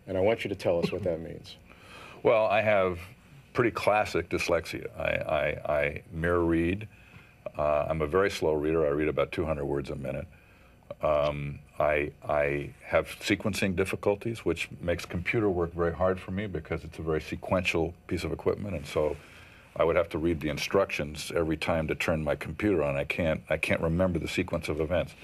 And I want you to tell us what that means. Well, I have pretty classic dyslexia. I mirror read. I'm a very slow reader. I read about 200 words a minute. I have sequencing difficulties, which makes computer work very hard for me because it's a very sequential piece of equipment, and so I would have to read the instructions every time to turn my computer on. I can't remember the sequence of events.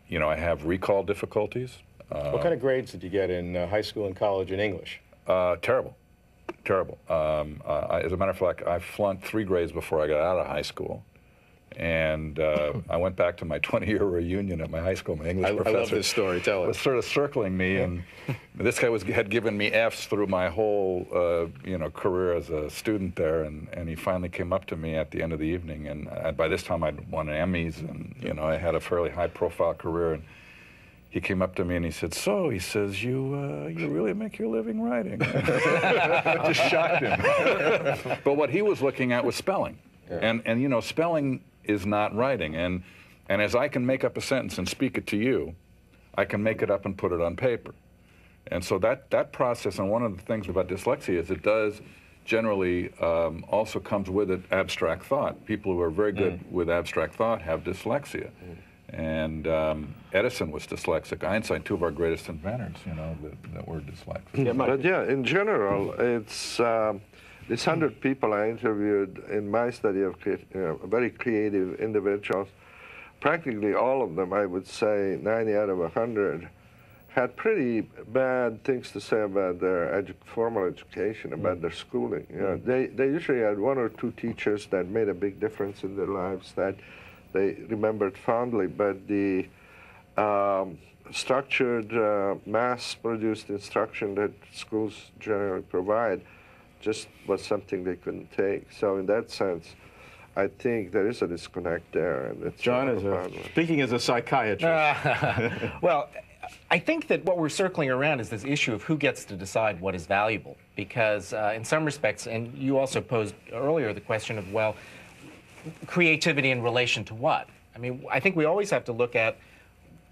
You know, I have recall difficulties. What kind of grades did you get in high school and college in English? Terrible. Terrible. As a matter of fact, I flunked 3 grades before I got out of high school. And I went back to my 20-year reunion at my high school. My English professor I love this story. Tell it. Was sort of circling me, and this guy had given me Fs through my whole you know, career as a student there, and he finally came up to me at the end of the evening, and by this time I'd won Emmys, and you know, I had a fairly high-profile career, and he came up to me and he said, "So," he says, you really make your living writing." Just shocked him. But what he was looking at was spelling, and you know, spelling is not writing, and as I can make up a sentence and speak it to you, I can make it up and put it on paper. And so that process, and one of the things about dyslexia is it does generally also comes with it abstract thought. People who are very good with abstract thought have dyslexia. And Edison was dyslexic. Einstein, 2 of our greatest inventors, you know, that were dyslexic. Yeah, but yeah, in general, it's these 100 people I interviewed in my study of very creative individuals. Practically all of them, I would say 90 out of 100, had pretty bad things to say about their formal education, about their schooling. You know, they usually had 1 or 2 teachers that made a big difference in their lives that they remembered fondly, but the structured, mass-produced instruction that schools generally provide just was something they couldn't take. So in that sense, I think there is a disconnect there. And it's John, speaking as a psychiatrist. Well, I think that what we're circling around is this issue of who gets to decide what is valuable, because in some respects, and you also posed earlier the question of, well, creativity in relation to what? I mean, I think we always have to look at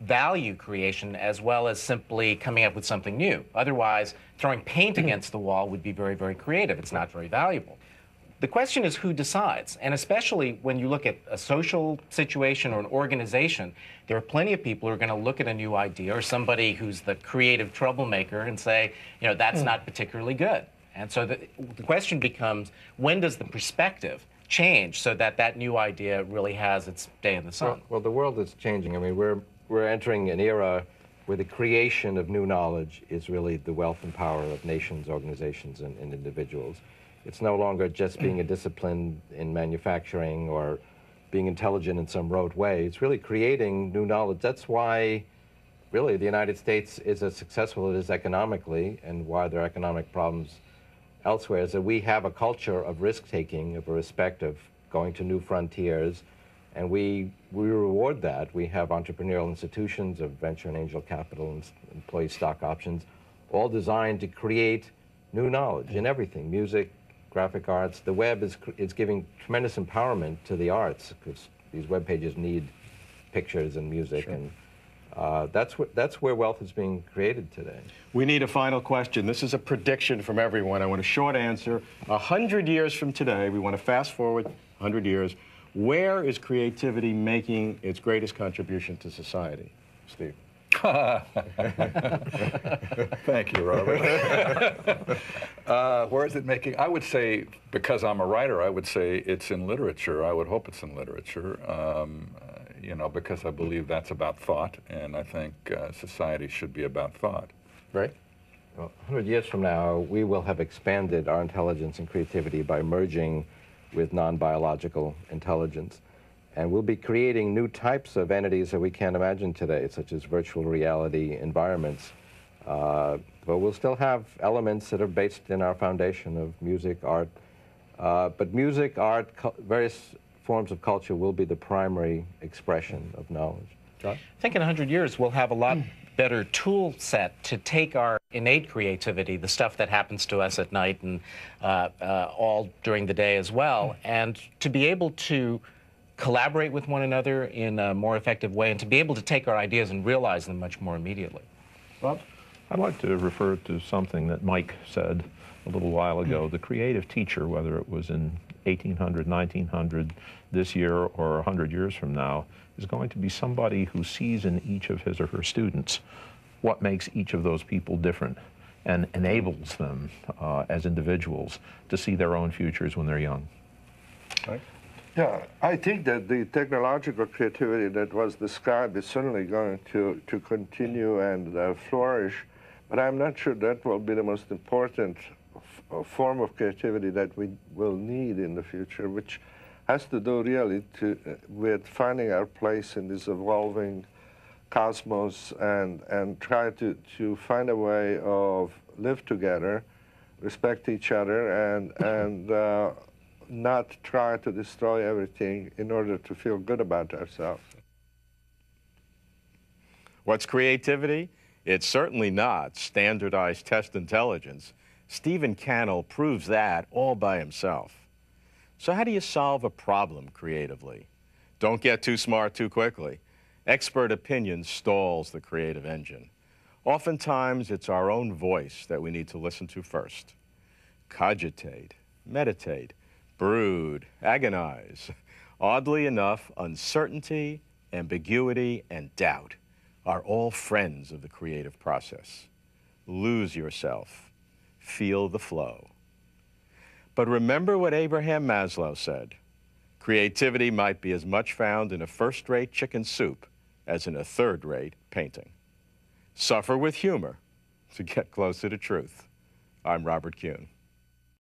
value creation as well as simply coming up with something new. Otherwise, throwing paint against the wall would be very, very creative. It's not very valuable. The question is who decides, and especially when you look at a social situation or an organization, there are plenty of people who are going to look at a new idea or somebody who's the creative troublemaker and say, you know, that's not particularly good. And so the question becomes, when does the perspective change so that that new idea really has its day in the sun? Well, the world is changing. I mean, we're entering an era where the creation of new knowledge is really the wealth and power of nations, organizations, and individuals. It's no longer just being a discipline in manufacturing or being intelligent in some rote way. It's really creating new knowledge. That's why, really, the United States is as successful as it is economically, and why there are economic problems elsewhere, is that we have a culture of risk-taking, of a respect of going to new frontiers, and we reward that. We have entrepreneurial institutions of venture and angel capital and employee stock options, all designed to create new knowledge in everything, music, graphic arts. The web is giving tremendous empowerment to the arts, because these web pages need pictures and music, and that's where wealth is being created today. We need a final question. This is a prediction from everyone. I want a short answer. 100 years from today, we want to fast forward 100 years. Where is creativity making its greatest contribution to society? Steve. Thank you, Robert. Where is it making? I would say, because I'm a writer, I would say it's in literature. I would hope it's in literature, you know, because I believe that's about thought, and I think society should be about thought. Right? Well, 100 years from now, we will have expanded our intelligence and creativity by merging with non-biological intelligence. And we'll be creating new types of entities that we can't imagine today, such as virtual reality environments. But we'll still have elements that are based in our foundation of music, art. But music, art, various forms of culture will be the primary expression of knowledge. John? I think in 100 years we'll have a lot better tool set to take our innate creativity, the stuff that happens to us at night and all during the day as well, and to be able to collaborate with one another in a more effective way, and to be able to take our ideas and realize them much more immediately. Well, I'd like to refer to something that Mike said a little while ago. The creative teacher, whether it was in 1800, 1900, this year, or 100 years from now, is going to be somebody who sees in each of his or her students what makes each of those people different and enables them as individuals to see their own futures when they're young. Right? Yeah, I think that the technological creativity that was described is certainly going to continue and flourish, but I'm not sure that will be the most important form of creativity that we will need in the future, which has to do really with finding our place in this evolving cosmos and try to find a way of live together, respect each other, and not try to destroy everything in order to feel good about ourselves. What's creativity? It's certainly not standardized test intelligence. Stephen Cannell proves that all by himself. So how do you solve a problem creatively? Don't get too smart too quickly. Expert opinion stalls the creative engine. Oftentimes, it's our own voice that we need to listen to first. Cogitate, meditate, brood, agonize. Oddly enough, uncertainty, ambiguity, and doubt are all friends of the creative process. Lose yourself. Feel the flow. But remember what Abraham Maslow said. Creativity might be as much found in a first-rate chicken soup as in a third-rate painting. Suffer with humor to get closer to truth. I'm Robert Kuhn.